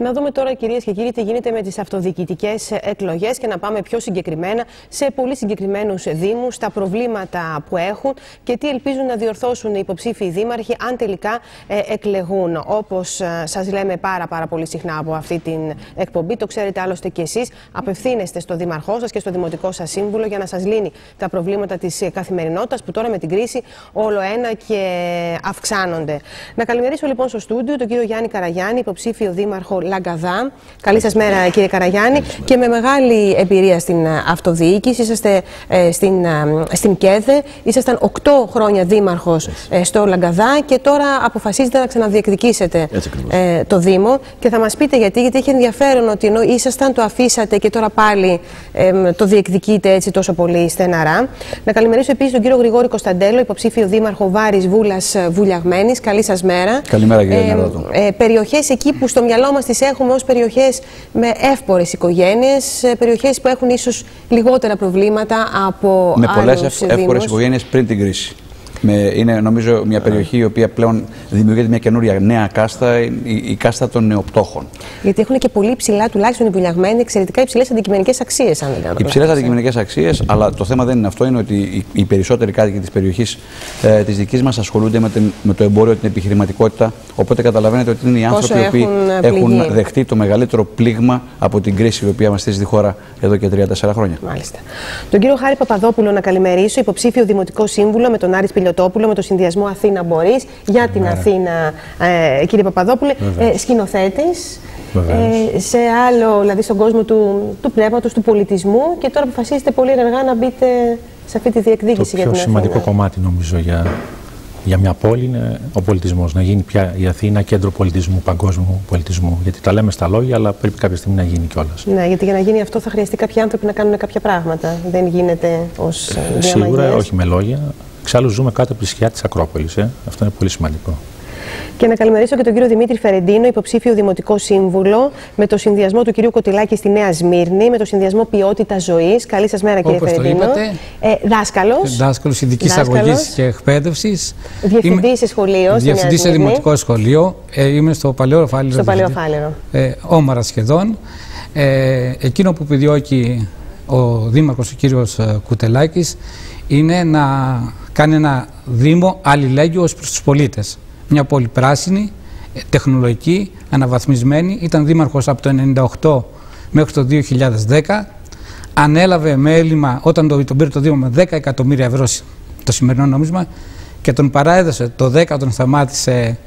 Να δούμε τώρα, κυρίες και κύριοι, τι γίνεται με τις αυτοδιοικητικές εκλογές και να πάμε πιο συγκεκριμένα σε πολύ συγκεκριμένους δήμους, τα προβλήματα που έχουν και τι ελπίζουν να διορθώσουν οι υποψήφιοι δήμαρχοι αν τελικά εκλεγούν. Όπως σας λέμε πάρα πολύ συχνά από αυτή την εκπομπή, το ξέρετε άλλωστε και εσείς, απευθύνεστε στο δήμαρχό σας και στο δημοτικό σας σύμβουλο για να σας λύνει τα προβλήματα της καθημερινότητας που τώρα με την κρίση όλο ένα και αυξάνονται. Να καλημερίσω λοιπόν στο στούντιο τον κύριο Γιάννη Καραγιάννη, υποψήφιο δήμαρχο Λαγκαδά. Καλή σας μέρα, κύριε Καραγιάννη. Και με μεγάλη εμπειρία στην αυτοδιοίκηση, είσαστε στην ΚΕΔΕ, ήσασταν 8 χρόνια δήμαρχος στο Λαγκαδά και τώρα αποφασίζετε να ξαναδιεκδικήσετε το Δήμο. Και θα μας πείτε γιατί έχει ενδιαφέρον ότι ενώ ήσασταν, το αφήσατε και τώρα πάλι το διεκδικείτε έτσι τόσο πολύ στεναρά. Να καλημερίσω επίσης τον κύριο Γρηγόρη Κωνσταντέλο, υποψήφιο δήμαρχο Βάρης Βούλας Βουλιαγμένης. Καλή σας μέρα. Καλημέρα, κύριε Νερότο. Περιοχές εκεί που στο μυαλό μας τις έχουμε ως περιοχές με εύπορες οικογένειες, περιοχές που έχουν ίσως λιγότερα προβλήματα από με άλλους πολλές εύπορες οικογένειες πριν την κρίση. Είναι νομίζω μια περιοχή η οποία πλέον δημιουργείται μια καινούρια νέα κάστα, η κάστα των νεοπτώχων. Γιατί έχουν και πολύ ψηλά, τουλάχιστον οι Βουλιαγμένοι, εξαιρετικά υψηλές αντικειμενικές αξίες, αν δεν κάνω. Υψηλές αντικειμενικές αξίες, αλλά το θέμα δεν είναι αυτό. Είναι ότι οι περισσότεροι κάτοικοι της περιοχής της δικής μας ασχολούνται με το εμπόριο, την επιχειρηματικότητα. Οπότε καταλαβαίνετε ότι είναι οι άνθρωποι οι οποίοι έχουν δεχτεί το μεγαλύτερο πλήγμα από την κρίση η οποία μαστίζει τη χώρα εδώ και 3-4 χρόνια. Μάλιστα. Τον κύριο Χάρη Παπαδόπουλο να καλημερίσω, υποψήφιο δημοτικό σύμβουλο με τον Άρη Σπηλιοτόπουλο, με το συνδυασμό Αθήνα Μπορείς, για την Αθήνα, κύριε Παπαδόπουλε, σκηνοθέτης, σε άλλο, δηλαδή στον κόσμο του πνεύματος, του πολιτισμού, και τώρα αποφασίζετε πολύ ενεργά να μπείτε σε αυτή τη διεκδίκηση για την Αθήνα. Το πιο σημαντικό κομμάτι νομίζω για μια πόλη είναι ο πολιτισμός. Να γίνει πια η Αθήνα κέντρο πολιτισμού, παγκόσμιου πολιτισμού. Γιατί τα λέμε στα λόγια, αλλά πρέπει κάποια στιγμή να γίνει κιόλας. Ναι, γιατί για να γίνει αυτό θα χρειαστεί κάποιοι άνθρωποι να κάνουν κάποια πράγματα. Δεν γίνεται ως διαμαγείας. Σίγουρα όχι με λόγια. Εξάλλου ζούμε κάτω από τη σκιά της Ακρόπολης. Αυτό είναι πολύ σημαντικό. Και να καλημερίσω και τον κύριο Δημήτρη Φερεντίνο, υποψήφιο δημοτικό σύμβουλο, με το συνδυασμό του κυρίου Κωτηλάκη στη Νέα Σμύρνη, με το συνδυασμό ποιότητα ζωής. Καλή σας μέρα, κύριε Φερεντίνο. Δάσκαλος. Δάσκαλος ειδικής αγωγής και εκπαίδευσης. Διευθυντής σε σχολείο. Διευθυντής σε δημοτικό σχολείο. Είμαι στο Παλαιό Φάληρο. Στο Παλαιό Φάληρο. Όμαρα σχεδόν. Εκείνο που επιδιώκει ο δήμαρχος, ο κύριος Κουτελάκης, είναι να κάνει ένα Δήμο αλληλέγγυο προς τους πολίτες. Μια πόλη πράσινη, τεχνολογική, αναβαθμισμένη. Ήταν δήμαρχος από το 1998 μέχρι το 2010. Ανέλαβε με έλλειμμα, όταν τον πήρε το Δήμο, με 10 εκατομμύρια ευρώ το σημερινό νόμισμα, και τον παράέδωσε το 10, τον σταμάτησε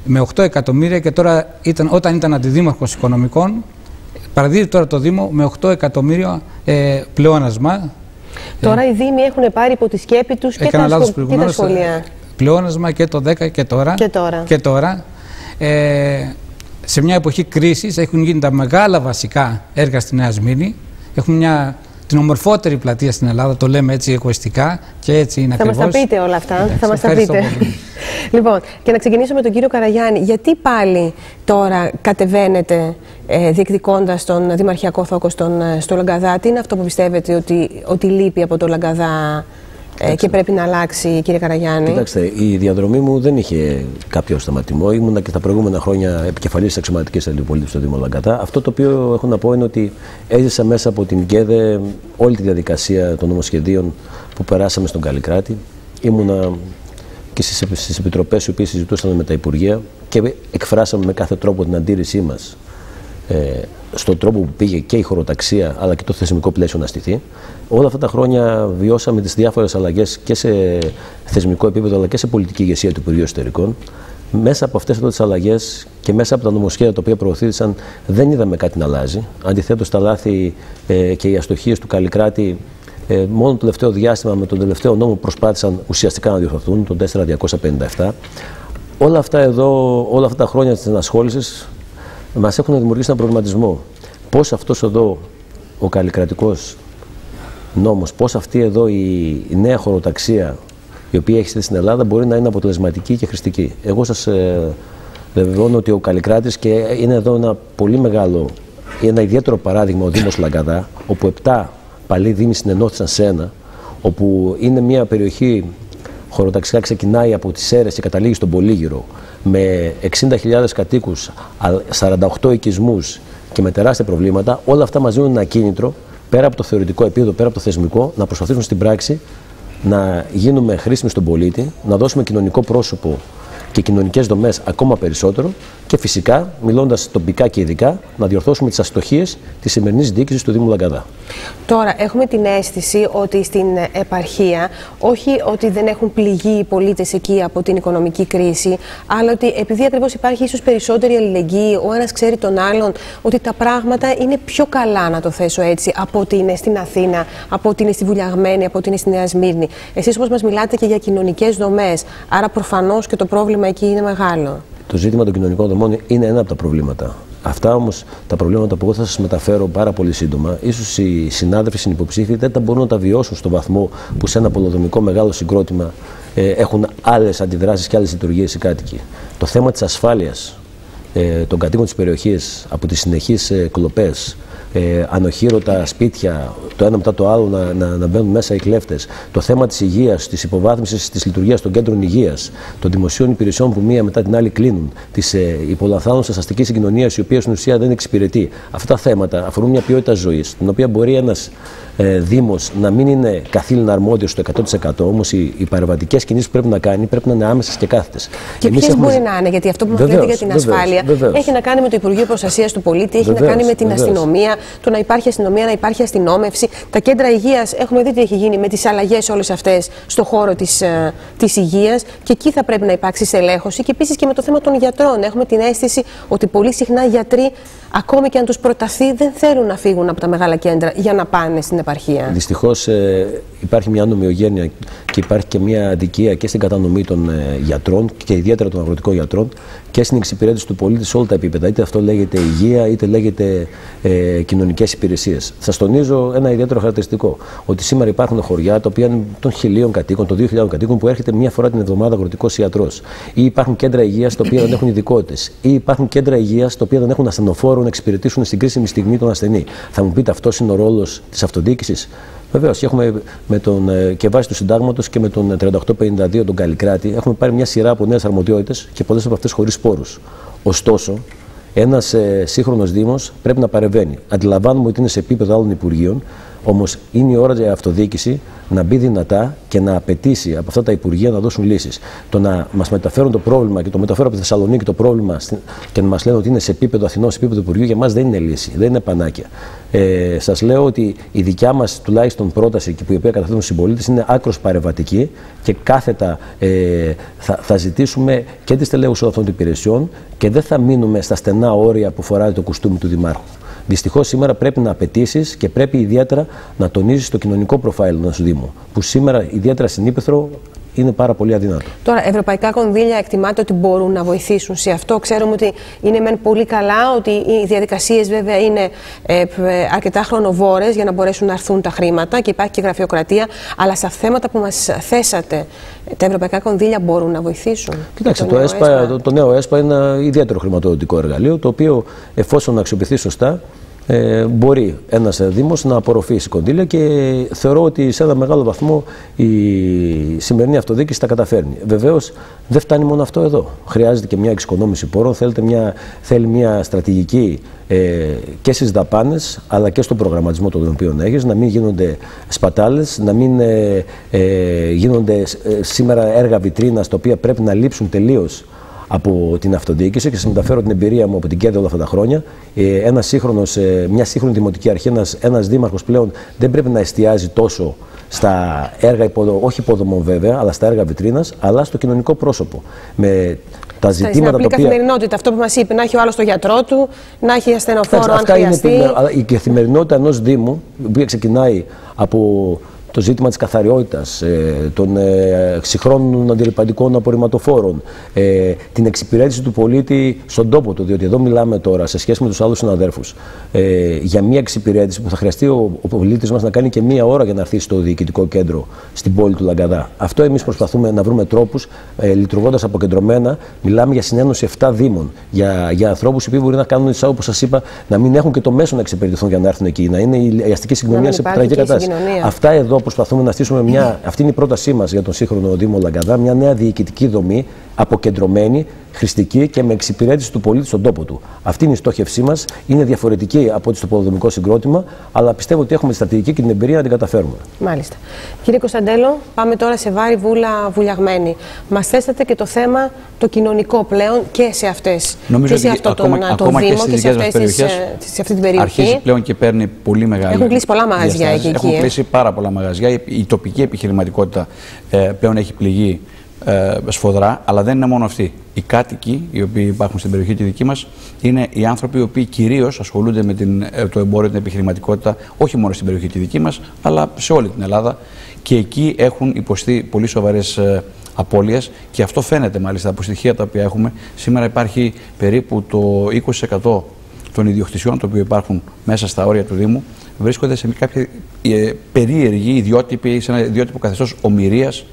με 8 εκατομμύρια, και τώρα όταν ήταν αντιδήμαρχος οικονομικών, παραδίδει τώρα το Δήμο με 8 εκατομμύρια πλεόνασμα. Τώρα οι Δήμοι έχουν πάρει υπό τη σκέπη τους και τα σχολεία. Πλεόνασμα και το 10 και τώρα. Σε μια εποχή κρίσης έχουν γίνει τα μεγάλα βασικά έργα στη Νέα Σμύρνη. Έχουμε την ομορφότερη πλατεία στην Ελλάδα, το λέμε έτσι εγωιστικά και έτσι είναι ακριβώς. Θα μας τα πείτε όλα αυτά. Θα μας τα πείτε. Λοιπόν, και να ξεκινήσω με τον κύριο Καραγιάννη. Γιατί πάλι τώρα κατεβαίνετε διεκδικώντας τον δημαρχιακό θόκο στο Λαγκαδά? Τι είναι αυτό που πιστεύετε ότι λείπει από το Λαγκαδά και πρέπει να αλλάξει, κύριε Καραγιάννη? Κοιτάξτε, η διαδρομή μου δεν είχε κάποιο σταματημό. Ήμουνα και τα προηγούμενα χρόνια επικεφαλής της αξιωματικής αντιπολίτευσης στο Δήμο Λαγκαδά. Αυτό το οποίο έχω να πω είναι ότι έζησα μέσα από την ΚΕΔΕ όλη τη διαδικασία των νομοσχεδίων που περάσαμε στον Καλλικράτη. Ήμουνα και στις επιτροπές οι οποίες συζητούσαμε με τα Υπουργεία και εκφράσαμε με κάθε τρόπο την αντίρρησή μας στον τρόπο που πήγε και η χωροταξία αλλά και το θεσμικό πλαίσιο να στηθεί. Όλα αυτά τα χρόνια βιώσαμε τις διάφορες αλλαγές και σε θεσμικό επίπεδο αλλά και σε πολιτική ηγεσία του Υπουργείου Εσωτερικών. Μέσα από αυτές τις αλλαγές και μέσα από τα νομοσχέδια τα οποία προωθήθησαν δεν είδαμε κάτι να αλλάζει. Αντιθέτως, τα λάθη και οι αστοχίες του Καλλικράτη μόνο το τελευταίο διάστημα με τον τελευταίο νόμο προσπάθησαν ουσιαστικά να διορθωθούν, τον 4257. Όλα αυτά τα χρόνια της ενασχόλησης μας έχουν δημιουργήσει ένα προβληματισμό. Πώς αυτός εδώ ο καλλικρατικός νόμος, πώς αυτή εδώ η νέα χωροταξία η οποία έχει στην Ελλάδα μπορεί να είναι αποτελεσματική και χρηστική. Εγώ σας βεβαιώνω ότι ο Καλλικράτης, και είναι εδώ ένα πολύ μεγάλο, ένα ιδιαίτερο παράδειγμα ο Δήμος Λαγκαδά, όπου 7 παλιοί δήμοι συνενώθησαν σε ένα, όπου είναι μια περιοχή χωροταξικά, ξεκινάει από τις Σέρρες και καταλήγει στον Πολύγυρο, με 60.000 κατοίκους, 48 οικισμούς και με τεράστια προβλήματα, όλα αυτά μας δίνουν ένα κίνητρο πέρα από το θεωρητικό επίπεδο, πέρα από το θεσμικό, να προσπαθήσουμε στην πράξη να γίνουμε χρήσιμοι στον πολίτη, να δώσουμε κοινωνικό πρόσωπο και κοινωνικές δομές ακόμα περισσότερο και φυσικά, μιλώντας τοπικά και ειδικά, να διορθώσουμε τις αστοχίες της σημερινής διοίκησης του Δήμου Λαγκαδά. Τώρα, έχουμε την αίσθηση ότι στην επαρχία, όχι ότι δεν έχουν πληγεί οι πολίτες εκεί από την οικονομική κρίση, αλλά ότι επειδή ακριβώς υπάρχει ίσως περισσότερη αλληλεγγύη, ο ένας ξέρει τον άλλον, ότι τα πράγματα είναι πιο καλά, να το θέσω έτσι, από ότι είναι στην Αθήνα, από ότι είναι στη Βουλιαγμένη, από ότι είναι στη Νέα Σμύρνη. Εσείς όμως μας μιλάτε και για κοινωνικές δομές, άρα προφανώς και το πρόβλημα εκεί είναι μεγάλο. Το ζήτημα των κοινωνικών δομών είναι ένα από τα προβλήματα. Αυτά όμως τα προβλήματα που εγώ θα σας μεταφέρω πάρα πολύ σύντομα, ίσως οι συνάδελφοι συνυποψήφοι δεν τα μπορούν να τα βιώσουν στο βαθμό που σε ένα πολεοδομικό μεγάλο συγκρότημα έχουν άλλες αντιδράσεις και άλλες λειτουργίες οι κάτοικοι. Το θέμα της ασφάλειας των κατοίκων της περιοχής από τις συνεχείς κλοπές, ανοχήρωτα σπίτια, το ένα μετά το άλλο να μπαίνουν μέσα οι κλέφτες. Το θέμα της υγείας, της υποβάθμισης της λειτουργίας των κέντρων υγείας, των δημοσίων υπηρεσιών που μία μετά την άλλη κλείνουν, της υπολαθάνουσας αστικής συγκοινωνίας, η οποία στην ουσία δεν εξυπηρετεί. Αυτά τα θέματα αφορούν μια ποιότητα ζωής, την οποία μπορεί ένας Δήμος να μην είναι καθήλυνα αρμόδιος στο 100%, όμως οι παρεμβατικές κινήσεις που πρέπει να κάνει πρέπει να είναι άμεσες και κάθετες. Και ποιες μπορεί να είναι, γιατί αυτό που μας λέτε για την ασφάλεια έχει να κάνει με το Υπουργείο Προστασίας του Πολίτη, έχει να κάνει με την αστυνομία, το να υπάρχει αστυνομία, να υπάρχει αστυνόμευση. Τα κέντρα υγείας, έχουμε δει τι έχει γίνει με τις αλλαγές όλες αυτές στον χώρο της υγείας, και εκεί θα πρέπει να υπάρξει στελέχωση. Και επίσης και με το θέμα των γιατρών. Έχουμε την αίσθηση ότι πολύ συχνά γιατροί, ακόμη και αν τους προταθεί, δεν θέλουν να φύγουν από τα μεγάλα κέντρα για να πάνε στην επαρχία. Δυστυχώς υπάρχει μια νομιογένεια και υπάρχει και μια αδικία και στην κατανομή των γιατρών και ιδιαίτερα των αγροτικών γιατρών και στην εξυπηρέτηση του πολίτη σε όλα τα επίπεδα. Είτε αυτό λέγεται υγεία, είτε λέγεται κοινωνικές υπηρεσίες. Σας τονίζω ένα ιδιαίτερο χαρακτηριστικό. Ότι σήμερα υπάρχουν χωριά τα οποία είναι των 1.000 κατοίκων, των 2.000 κατοίκων που έρχεται μία φορά την εβδομάδα αγροτικός ιατρός. Ή υπάρχουν κέντρα υγείας τα οποία δεν έχουν ειδικότητες. Ή υπάρχουν κέντρα υγείας τα οποία δεν έχουν ασθενοφόρο να εξυπηρετήσουν στην κρίσιμη στιγμή τον ασθενή. Θα μου πείτε, αυτός είναι ο ρόλος της αυτοδιοίκησης? Βεβαίως, έχουμε και βάσει του συντάγματος και με τον 3852 τον Καλλικράτη, έχουμε πάρει μια σειρά από νέες αρμοδιότητες και πολλές από αυτές χωρίς πόρους. Ωστόσο, ένας σύγχρονος Δήμος πρέπει να παρεμβαίνει. Αντιλαμβάνουμε ότι είναι σε επίπεδο άλλων Υπουργείων, όμως είναι η ώρα για η αυτοδιοίκηση να μπει δυνατά και να απαιτήσει από αυτά τα Υπουργεία να δώσουν λύσεις. Το να μας μεταφέρουν το πρόβλημα και το μεταφέρω από τη Θεσσαλονίκη το πρόβλημα και να μας λένε ότι είναι σε επίπεδο Αθηνών, σε επίπεδο Υπουργείου, για μας δεν είναι λύση, δεν είναι πανάκια. Σας λέω ότι η δικιά μας τουλάχιστον πρόταση και που η οποία καταθέτουν στους συμπολίτες είναι άκρως παρεμβατική και κάθετα θα ζητήσουμε και τη στελέχωση όλων αυτών των υπηρεσιών και δεν θα μείνουμε στα στενά όρια που φοράει το κουστούμι του Δημάρχου. Δυστυχώς σήμερα πρέπει να απαιτήσεις και πρέπει ιδιαίτερα να τονίζεις το κοινωνικό προφάιλ ενός Δήμου, που σήμερα ιδιαίτερα στην Ήπεθρο είναι πάρα πολύ αδυνατό. Τώρα, ευρωπαϊκά κονδύλια εκτιμάται ότι μπορούν να βοηθήσουν σε αυτό. Ξέρουμε ότι είναι μεν πολύ καλά, ότι οι διαδικασίες βέβαια είναι αρκετά χρονοβόρες για να μπορέσουν να έρθουν τα χρήματα και υπάρχει και γραφειοκρατία, αλλά στα θέματα που μας θέσατε, τα ευρωπαϊκά κονδύλια μπορούν να βοηθήσουν? Κοιτάξτε, το νέο ΕΣΠΑ είναι ένα ιδιαίτερο χρηματοδοτικό εργαλείο, το οποίο εφόσον αξιοποιηθεί σωστά, μπορεί ένας Δήμος να απορροφήσει κονδύλια και θεωρώ ότι σε ένα μεγάλο βαθμό η σημερινή αυτοδιοίκηση τα καταφέρνει. Βεβαίως δεν φτάνει μόνο αυτό εδώ. Χρειάζεται και μια εξοικονόμηση πόρων, θέλει μια στρατηγική και στις δαπάνες αλλά και στον προγραμματισμό των οποίων έχεις, να μην γίνονται σπατάλες, να μην γίνονται σήμερα έργα βιτρίνας τα οποία πρέπει να λείψουν τελείως από την αυτοδιοίκηση και σας μεταφέρω την εμπειρία μου από την ΚΕΔ όλα αυτά τα χρόνια. Μια σύγχρονη δημοτική αρχή, ένας δήμαρχος πλέον δεν πρέπει να εστιάζει τόσο στα έργα, όχι υποδομών βέβαια, αλλά στα έργα βιτρίνας, αλλά στο κοινωνικό πρόσωπο. Με τα ζητήματα στην απλή καθημερινότητα, αυτό που μας είπε, να έχει ο άλλος το γιατρό του, να έχει ασθενοφόρο αν χρειαστεί. Η καθημερινότητα ενός Δήμου, η οποία ξεκινάει από το ζήτημα της καθαριότητας, των συγχρόνων αντιρρυπαντικών απορριμματοφόρων, την εξυπηρέτηση του πολίτη στον τόπο του, διότι εδώ μιλάμε τώρα σε σχέση με τους άλλους συναδέρφους για μια εξυπηρέτηση που θα χρειαστεί ο πολίτης μας να κάνει και μία ώρα για να έρθει στο διοικητικό κέντρο στην πόλη του Λαγκαδά. Αυτό εμείς προσπαθούμε να βρούμε τρόπους, λειτουργώντας αποκεντρωμένα. Μιλάμε για συνένωση 7 δήμων, για ανθρώπους που μπορεί να κάνουν, όπως σας είπα, να μην έχουν και το μέσο να εξυπηρετηθούν για να έρθουν εκεί, να είναι η αστική συγκοινωνία σε τραγική κατάσταση. Αυτά εδώ προσπαθούμε να στήσουμε αυτή είναι η πρότασή μας για τον σύγχρονο Δήμο Λαγκαδά, μια νέα διοικητική δομή, αποκεντρωμένη, χρηστική και με εξυπηρέτηση του πολίτη στον τόπο του. Αυτή είναι η στόχευσή μας. Είναι διαφορετική από ό,τι στο πολεοδομικό συγκρότημα, αλλά πιστεύω ότι έχουμε τη στρατηγική και την εμπειρία να την καταφέρουμε. Μάλιστα. Κύριε Κωνσταντέλο, πάμε τώρα σε Βάρη Βούλα Βουλιαγμένη. Μας θέσατε και το θέμα το κοινωνικό πλέον και σε αυτές. Νομίζω ότι ακόμα και στις δικές μας περιοχές σε αυτή την περιοχή. Αρχίζει πλέον και παίρνει πολύ μεγάλη. Έχουν κλείσει πολλά μαγαζιά εκεί. Έχουν κλείσει πάρα πολλά μαγαζιά. Η τοπική επιχειρηματικότητα πλέον έχει πληγεί σφοδρά, αλλά δεν είναι μόνο αυτοί. Οι κάτοικοι, οι οποίοι υπάρχουν στην περιοχή τη δική μας, είναι οι άνθρωποι οι οποίοι κυρίως ασχολούνται με το εμπόριο, την επιχειρηματικότητα, όχι μόνο στην περιοχή τη δική μας, αλλά σε όλη την Ελλάδα. Και εκεί έχουν υποστεί πολύ σοβαρές απώλειες και αυτό φαίνεται μάλιστα από στοιχεία τα οποία έχουμε. Σήμερα υπάρχει περίπου το 20% των ιδιοκτησιών τα οποία υπάρχουν μέσα στα όρια του Δήμου βρίσκονται σε κάποια περίεργη ιδιότυπη, σε ένα ιδιότυπο καθεστώς ομηρίας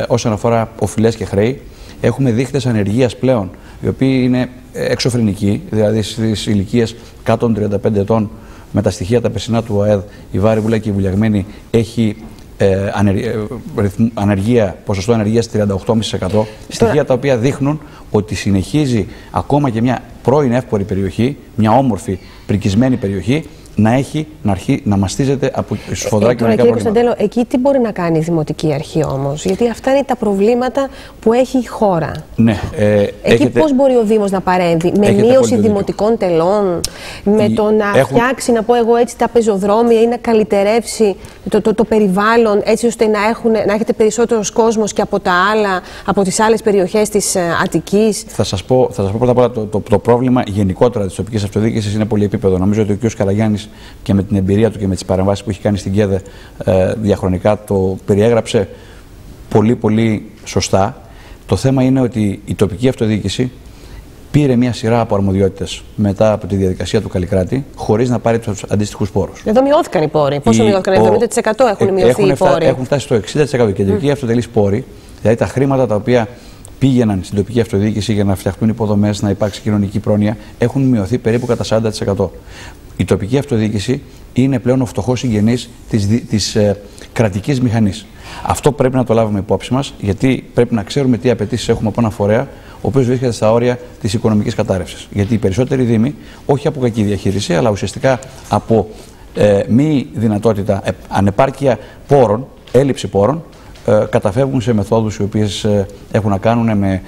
όσον αφορά οφειλές και χρέη. Έχουμε δείχτες ανεργίας πλέον, οι οποίοι είναι εξωφρενικοί, δηλαδή στις ηλικίες κάτω των 35 ετών, με τα στοιχεία τα περσινά του ΟΑΕΔ, η Βάρη Βούλα και η Βουλιαγμένη έχει ποσοστό ανεργίας 38,5%. Στοιχεία τα οποία δείχνουν ότι συνεχίζει ακόμα και μια πρώην εύπορη περιοχή, μια όμορφη πρικισμένη περιοχή, να μαστίζεται από σφοδρά κοινωνικά προβλήματα. Κύριε Κωνσταντέλο, εκεί τι μπορεί να κάνει η Δημοτική Αρχή όμως? Γιατί αυτά είναι τα προβλήματα που έχει η χώρα. Ναι, εκεί πώς μπορεί ο Δήμος να παρέμβει? Με μείωση δημοτικών τελών, με το να φτιάξει, να πω εγώ έτσι, τα πεζοδρόμια ή να καλυτερεύσει το περιβάλλον έτσι ώστε να έχετε περισσότερος κόσμος και από τις άλλες περιοχές της Αττικής? Θα σας πω πρώτα απ' όλα το πρόβλημα γενικότερα της τοπικής αυτοδιοίκησης είναι πολυεπίπεδο. Νομίζω ότι ο κ. Καραγιάννης και με την εμπειρία του και με τις παρεμβάσεις που έχει κάνει στην ΚΕΔΕ διαχρονικά το περιέγραψε πολύ σωστά. Το θέμα είναι ότι η τοπική αυτοδιοίκηση πήρε μια σειρά από αρμοδιότητες μετά από τη διαδικασία του Καλλικράτη, χωρίς να πάρει τους αντίστοιχους πόρους. Εδώ μειώθηκαν οι πόροι. Πόσο μειώθηκαν? 70% έχουν μειωθεί οι πόροι. Έχουν φτάσει στο 60%. Οι κεντρικοί αυτοτελείς πόροι, δηλαδή τα χρήματα τα οποία πήγαιναν στην τοπική αυτοδιοίκηση για να φτιαχτούν υποδομές, να υπάρξει κοινωνική πρόνοια, έχουν μειωθεί περίπου κατά 40%. Η τοπική αυτοδιοίκηση είναι πλέον ο φτωχός συγγενής της κρατικής μηχανής. Αυτό πρέπει να το λάβουμε υπόψη μας, γιατί πρέπει να ξέρουμε τι απαιτήσεις έχουμε από ένα φορέα, ο οποίος βρίσκεται στα όρια της οικονομικής κατάρρευσης. Γιατί οι περισσότεροι δήμοι, όχι από κακή διαχείριση, αλλά ουσιαστικά από μη δυνατότητα, ανεπάρκεια πόρων, έλλειψη πόρων, καταφεύγουν σε μεθόδους οι οποίες έχουν να κάνουν με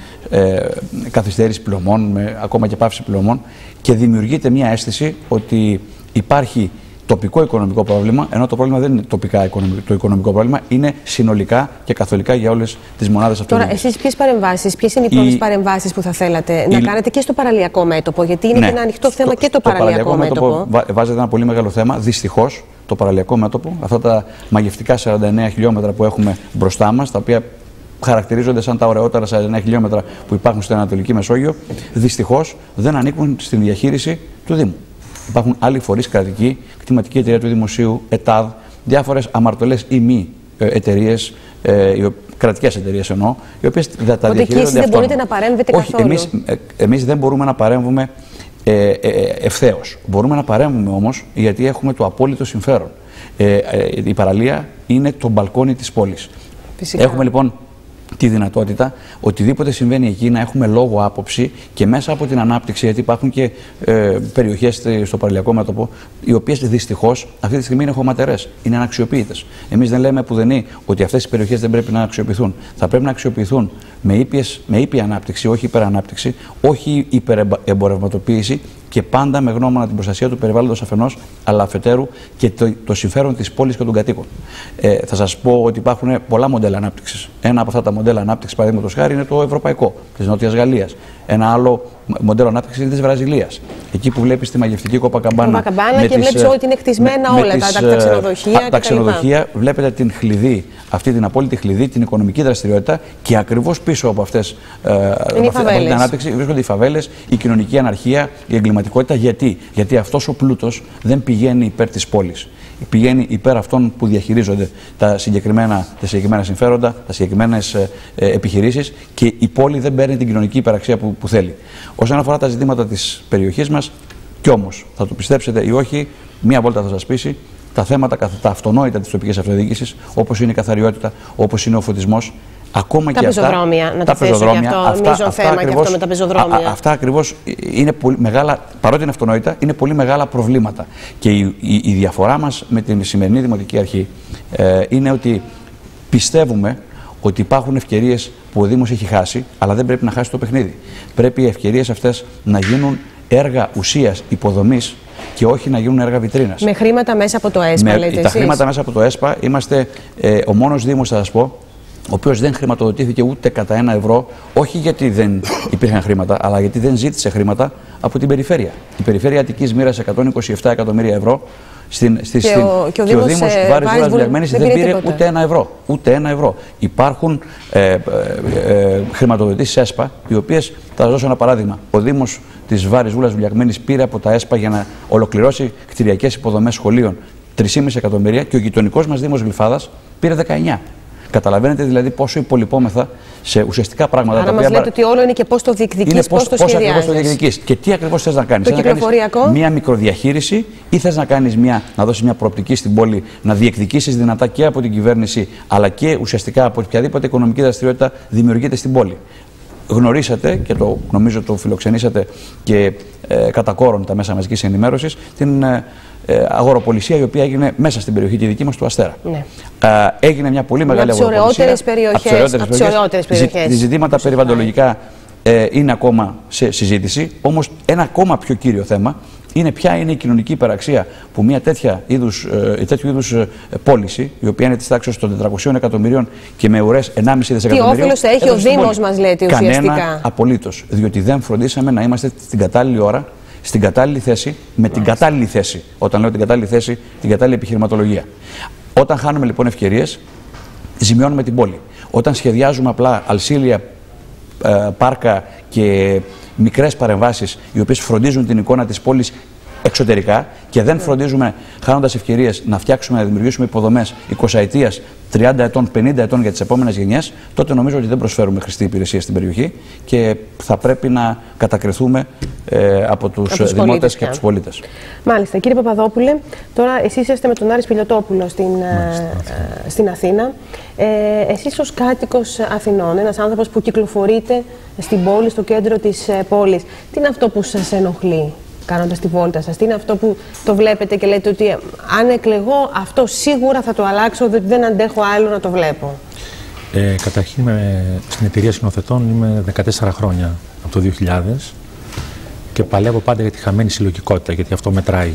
καθυστέρηση πληρωμών, με ακόμα και πάυση πληρωμών, και δημιουργείται μια αίσθηση ότι υπάρχει τοπικό οικονομικό πρόβλημα, ενώ το πρόβλημα δεν είναι τοπικά το οικονομικό πρόβλημα, είναι συνολικά και καθολικά για όλες τις μονάδες αυτοδιοίκησης. Τώρα, εσείς ποιες είναι οι πρώτες παρεμβάσεις που θα θέλατε να κάνετε και στο παραλιακό μέτωπο? Γιατί είναι και ένα ανοιχτό θέμα και το παραλιακό μέτωπο. Βάζετε ένα πολύ μεγάλο θέμα. Δυστυχώς, το παραλιακό μέτωπο, αυτά τα μαγευτικά 49 χιλιόμετρα που έχουμε μπροστά μας, τα οποία χαρακτηρίζονται σαν τα ωραιότερα 49 χιλιόμετρα που υπάρχουν στην Ανατολική Μεσόγειο, δυστυχώς δεν ανήκουν στην διαχείριση του Δήμου. Υπάρχουν άλλοι φορείς κρατικοί, κτηματική εταιρεία του Δημοσίου, ΕΤΑΔ, διάφορες αμαρτωλές ή μη εταιρείες, κρατικές εταιρείες εννοώ, οι οποίες τα διαχειρίζονται αυτόνομα. Εκεί δεν μπορείτε να παρέμβετε καθόλου? Εμείς δεν μπορούμε να παρέμβουμε ευθέως. Μπορούμε να παρέμβουμε όμως γιατί έχουμε το απόλυτο συμφέρον. Η παραλία είναι το μπαλκόνι της πόλης. Φυσικά. Έχουμε λοιπόν τη δυνατότητα οτιδήποτε συμβαίνει εκεί να έχουμε λόγο άποψη και μέσα από την ανάπτυξη, γιατί υπάρχουν και περιοχές στο παραλιακό μέτωπο, οι οποίες δυστυχώς αυτή τη στιγμή είναι χωματερές, είναι αναξιοποιητές. Εμείς δεν λέμε πουδενή ότι αυτές οι περιοχές δεν πρέπει να αξιοποιηθούν. Θα πρέπει να αξιοποιηθούν με ήπια ανάπτυξη, όχι υπερανάπτυξη, όχι υπερεμπορευματοποίηση, και πάντα με γνώμονα την προστασία του περιβάλλοντος αφενός, αλλά αφετέρου και το συμφέρον της πόλης και των κατοίκων. Θα σας πω ότι υπάρχουν πολλά μοντέλα ανάπτυξης. Ένα από αυτά τα μοντέλα ανάπτυξης, παραδείγματος χάρη, είναι το ευρωπαϊκό της Νότιας Γαλλίας. Ένα άλλο μοντέλο ανάπτυξης είναι της Βραζιλίας. Εκεί που βλέπεις τη μαγευτική Κοπακαμπάνα. Και βλέπεις ότι είναι κτισμένα όλα τα ξενοδοχεία. Τα ξενοδοχεία, βλέπετε την χλειδί, αυτή την απόλυτη χλειδί, την οικονομική δραστηριότητα, και ακριβώς πίσω από αυτή την ανάπτυξη βρίσκονται οι φαβέλες, η κοινωνική αναρχία, η εγκληματικότητα. Γιατί αυτός ο πλούτος δεν πηγαίνει υπέρ της πόλης. Πηγαίνει υπέρ αυτών που διαχειρίζονται τα συγκεκριμένα συμφέροντα, τα συγκεκριμένες επιχειρήσεις, και η πόλη δεν παίρνει την κοινωνική υπεραξία που θέλει. Όσον αφορά τα ζητήματα της περιοχής μας, κι όμως, θα το πιστέψετε ή όχι, μία βόλτα θα σας πείσει, τα θέματα, τα αυτονόητα της τοπικής αυτοδιοίκησης, όπως είναι η καθαριότητα, όπως είναι ο φωτισμός. Ακόμα τα και πεζοδρόμια, αυτά, να τα θέσω και αυτό, μείζον θέμα και αυτό με τα πεζοδρόμια. Αυτά ακριβώς είναι πολύ μεγάλα, παρότι είναι αυτονόητα, είναι πολύ μεγάλα προβλήματα. Και η διαφορά μας με την σημερινή Δημοτική Αρχή είναι ότι πιστεύουμε ότι υπάρχουν ευκαιρίες που ο Δήμος έχει χάσει, αλλά δεν πρέπει να χάσει το παιχνίδι. Πρέπει οι ευκαιρίες αυτές να γίνουν έργα ουσίας, υποδομής και όχι να γίνουν έργα βιτρίνας. Με χρήματα μέσα από το ΕΣΠΑ, λέτε εσείς. Τα χρήματα μέσα από το ΕΣΠΑ, είμαστε ο μόνος Δήμος, θα σας πω, ο οποίος δεν χρηματοδοτήθηκε ούτε κατά €1, όχι γιατί δεν υπήρχαν χρήματα, αλλά γιατί δεν ζήτησε χρήματα από την περιφέρεια. Η περιφέρεια Αττικής μοίρασε 127 εκατομμύρια ευρώ. Και ο Δήμος Βάρης Βούλας Βουλιαγμένης δεν πήρε ούτε €1. Ούτε €1. Υπάρχουν χρηματοδοτήσεις ΕΣΠΑ, οι οποίες, θα σας δώσω ένα παράδειγμα. Ο Δήμος της Βάρης Βούλας Βουλιαγμένης πήρε από τα ΕΣΠΑ για να ολοκληρώσει κτηριακές υποδομές σχολείων 3,5 εκατομμύρια και ο γειτονικός μας Δήμος Γλυφάδας πήρε 19. Καταλαβαίνετε δηλαδή πόσο υπολοιπόμεθα σε ουσιαστικά πράγματα. Άρα μας λέτε ότι όλο είναι και πώς το διεκδικείς, πώς το σχεδιάζεις. Πώς το διεκδικείς και τι ακριβώς θες να κάνεις. Το κυκλοφοριακό. Μια μικροδιαχείριση ή θες να κάνεις να δώσεις μια προοπτική στην πόλη, να διεκδικήσεις δυνατά και από την κυβέρνηση, αλλά και ουσιαστικά από οποιαδήποτε οικονομική δραστηριότητα δημιουργείται στην πόλη. Γνωρίσατε και νομίζω το φιλοξενήσατε και κατά κόρον τα μέσα μαζικής ενημέρωσης την αγοροπολισία η οποία έγινε μέσα στην περιοχή τη δική μας του Αστέρα. Ναι. Έγινε μια πολύ μεγάλη αγοροπολισία. Από τις ωραιότερες περιοχές. Ζητήματα περιβαλλοντολογικά είναι ακόμα σε συζήτηση, όμως ένα ακόμα πιο κύριο θέμα είναι ποια είναι η κοινωνική υπεραξία που μια τέτοιου είδους πώληση, η οποία είναι της τάξης των 400 εκατομμυρίων και με ουρές 1,5 δισεκατομμυρίων. Τι όφελος θα έχει ο Δήμος, μας λέτε ουσιαστικά. Κανένα απολύτως, διότι δεν φροντίσαμε να είμαστε στην κατάλληλη ώρα, στην κατάλληλη θέση, με την κατάλληλη θέση. Όταν λέω την κατάλληλη θέση, την κατάλληλη επιχειρηματολογία. Όταν χάνουμε λοιπόν ευκαιρίες, ζημιώνουμε την πόλη. Όταν σχεδιάζουμε απλά αλσίλια, πάρκα και μικρές παρεμβάσεις οι οποίες φροντίζουν την εικόνα της πόλης εξωτερικά και δεν φροντίζουμε, χάνοντας ευκαιρίες, να φτιάξουμε, να δημιουργήσουμε υποδομές 20 ετίας, 30 ετών, 50 ετών για τις επόμενες γενιές, τότε νομίζω ότι δεν προσφέρουμε χρηστή υπηρεσία στην περιοχή και θα πρέπει να κατακριθούμε από τους δημότες και από τους πολίτες. Μάλιστα. Κύριε Παπαδόπουλε, τώρα εσείς είστε με τον Άρη Σπηλιοτόπουλο στην Αθήνα. Εσείς ως κάτοικος Αθηνών, ένας άνθρωπος που κυκλοφορείτε στην πόλη, στο κέντρο της πόλης, τι είναι αυτό που σας ενοχλεί κάνοντας τη βόλτα σας? Τι είναι αυτό που το βλέπετε και λέτε ότι αν εκλεγώ αυτό σίγουρα θα το αλλάξω, διότι δεν αντέχω άλλο να το βλέπω? Καταρχήν στην εταιρεία σκηνοθετών είμαι 14 χρόνια, από το 2000, και παλεύω πάντα για τη χαμένη συλλογικότητα, γιατί αυτό μετράει.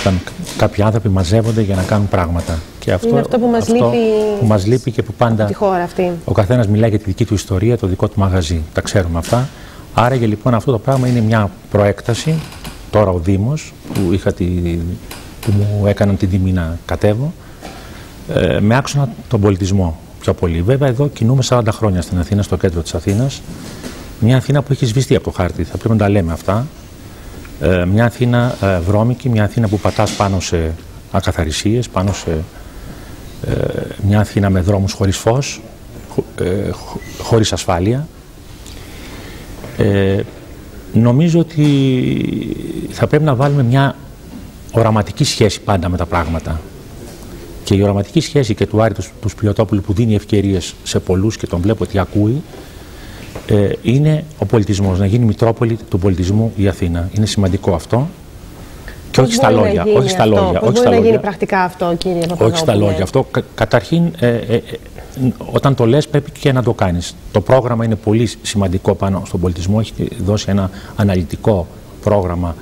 Όταν κάποιοι άνθρωποι μαζεύονται για να κάνουν πράγματα. Και αυτό είναι αυτό που μας λείπει και που πάντα τη χώρα αυτή. Ο καθένας μιλάει για τη δική του ιστορία, το δικό του μαγαζί. Τα ξέρουμε αυτά. Άρα και λοιπόν αυτό το πράγμα είναι μια προέκταση. Τώρα ο Δήμος που μου έκαναν την τιμή να κατέβω, με άξονα τον πολιτισμό πιο πολύ. Βέβαια εδώ κινούμε 40 χρόνια στην Αθήνα, στο κέντρο της Αθήνας. Μια Αθήνα που έχει σβηστεί από το χάρτη, θα πρέπει να τα λέμε αυτά. Μια Αθήνα βρώμικη, μια Αθήνα που πατάς πάνω σε ακαθαρισίες, πάνω σε μια Αθήνα με δρόμους χωρίς φως, χωρίς ασφάλεια. Νομίζω ότι θα πρέπει να βάλουμε μια οραματική σχέση πάντα με τα πράγματα. Και η οραματική σχέση και του Άρη του Σπηλιοτόπουλου, που δίνει ευκαιρίες σε πολλούς και τον βλέπω ότι ακούει, είναι ο πολιτισμός, να γίνει μητρόπολη του πολιτισμού η Αθήνα. Είναι σημαντικό αυτό. Και όχι στα λόγια. Όχι στα λόγια. Πώς μπορεί να γίνει πρακτικά αυτό, κύριε Παπαδόπουλε? Όχι στα λόγια. Αυτό καταρχήν, όταν το λες πρέπει και να το κάνεις. Το πρόγραμμα είναι πολύ σημαντικό πάνω στον πολιτισμό. Έχει δώσει ένα αναλυτικό πρόγραμμα,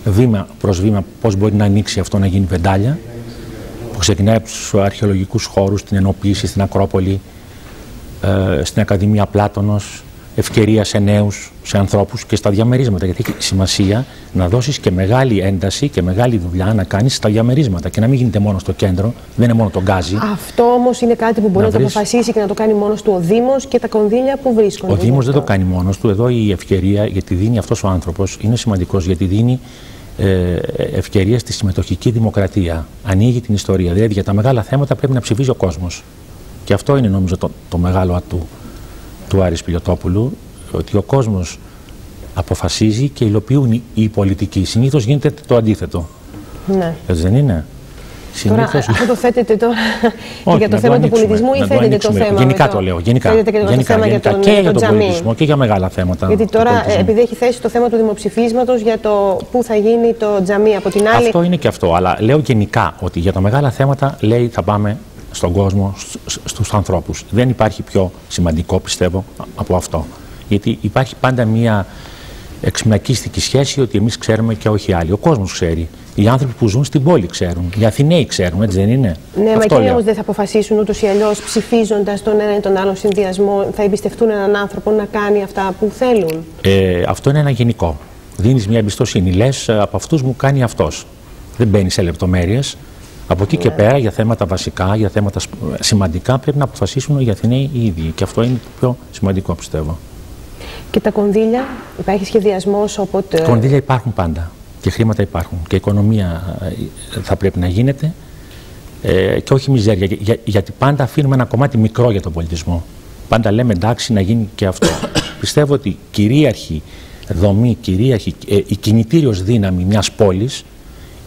βήμα προς βήμα, πώς μπορεί να ανοίξει αυτό, να γίνει βεντάλια. Που ξεκινάει από τους αρχαιολογικούς χώρους, την ενοποίηση στην Ακρόπολη, στην Ακαδημία Πλάτωνος, ευκαιρία σε νέους, σε ανθρώπους και στα διαμερίσματα. Γιατί έχει σημασία να δώσεις και μεγάλη ένταση και μεγάλη δουλειά να κάνεις στα διαμερίσματα και να μην γίνεται μόνο στο κέντρο, δεν είναι μόνο το γκάζι. Αυτό όμως είναι κάτι που μπορεί να το αποφασίσει και να το κάνει μόνος του ο Δήμος και τα κονδύλια που βρίσκονται. Ο Δήμος δεν το κάνει μόνος του. Εδώ η ευκαιρία, γιατί δίνει αυτός ο άνθρωπος, είναι σημαντικός, γιατί δίνει ευκαιρία στη συμμετοχική δημοκρατία. Ανοίγει την ιστορία. Δηλαδή για τα μεγάλα θέματα πρέπει να ψηφίζει ο κόσμος. Και αυτό είναι νομίζω το μεγάλο ατού του Άρη Σπηλιοτόπουλου, ότι ο κόσμος αποφασίζει και υλοποιούν οι πολιτικοί. Συνήθως γίνεται το αντίθετο. Ναι. Έτσι δεν είναι? Τώρα, αυτό το θέτετε τώρα και για το θέμα του πολιτισμού ή θέτετε το θέμα? Γενικά το λέω. Γενικά και για τον πολιτισμό και για μεγάλα θέματα. Γιατί τώρα, επειδή έχει θέσει το θέμα του δημοψηφίσματος για το πού θα γίνει το τζαμί, από την άλλη. Αυτό είναι και αυτό. Αλλά λέω γενικά ότι για τα μεγάλα θέματα λέει θα πάμε στον κόσμο, στους ανθρώπους. Δεν υπάρχει πιο σημαντικό, πιστεύω, από αυτό. Γιατί υπάρχει πάντα μία εξμακίστικη σχέση ότι εμείς ξέρουμε και όχι άλλοι. Ο κόσμος ξέρει. Οι άνθρωποι που ζουν στην πόλη ξέρουν. Οι Αθηναίοι ξέρουν, έτσι δεν είναι? Ναι, μα εκείνοι όμως δεν θα αποφασίσουν ούτως ή αλλιώς ψηφίζοντας τον ένα ή τον άλλον συνδυασμό, θα εμπιστευτούν έναν άνθρωπο να κάνει αυτά που θέλουν. Αυτό είναι ένα γενικό. Δίνεις μια εμπιστοσύνη. Λες από αυτούς μου κάνει αυτός. Δεν μπαίνει σε λεπτομέρειες. Από εκεί και πέρα για θέματα βασικά, για θέματα σημαντικά πρέπει να αποφασίσουν οι Αθηναίοι οι ίδιοι. Και αυτό είναι το πιο σημαντικό, πιστεύω. Και τα κονδύλια, υπάρχει σχεδιασμός οπότε... Κονδύλια υπάρχουν πάντα. Και χρήματα υπάρχουν. Και η οικονομία θα πρέπει να γίνεται. Και όχι μιζέρια. Γιατί πάντα αφήνουμε ένα κομμάτι μικρό για τον πολιτισμό. Πάντα λέμε εντάξει να γίνει και αυτό. Πιστεύω ότι κυρίαρχη δομή, η κινητήριος δύναμη μιας πόλης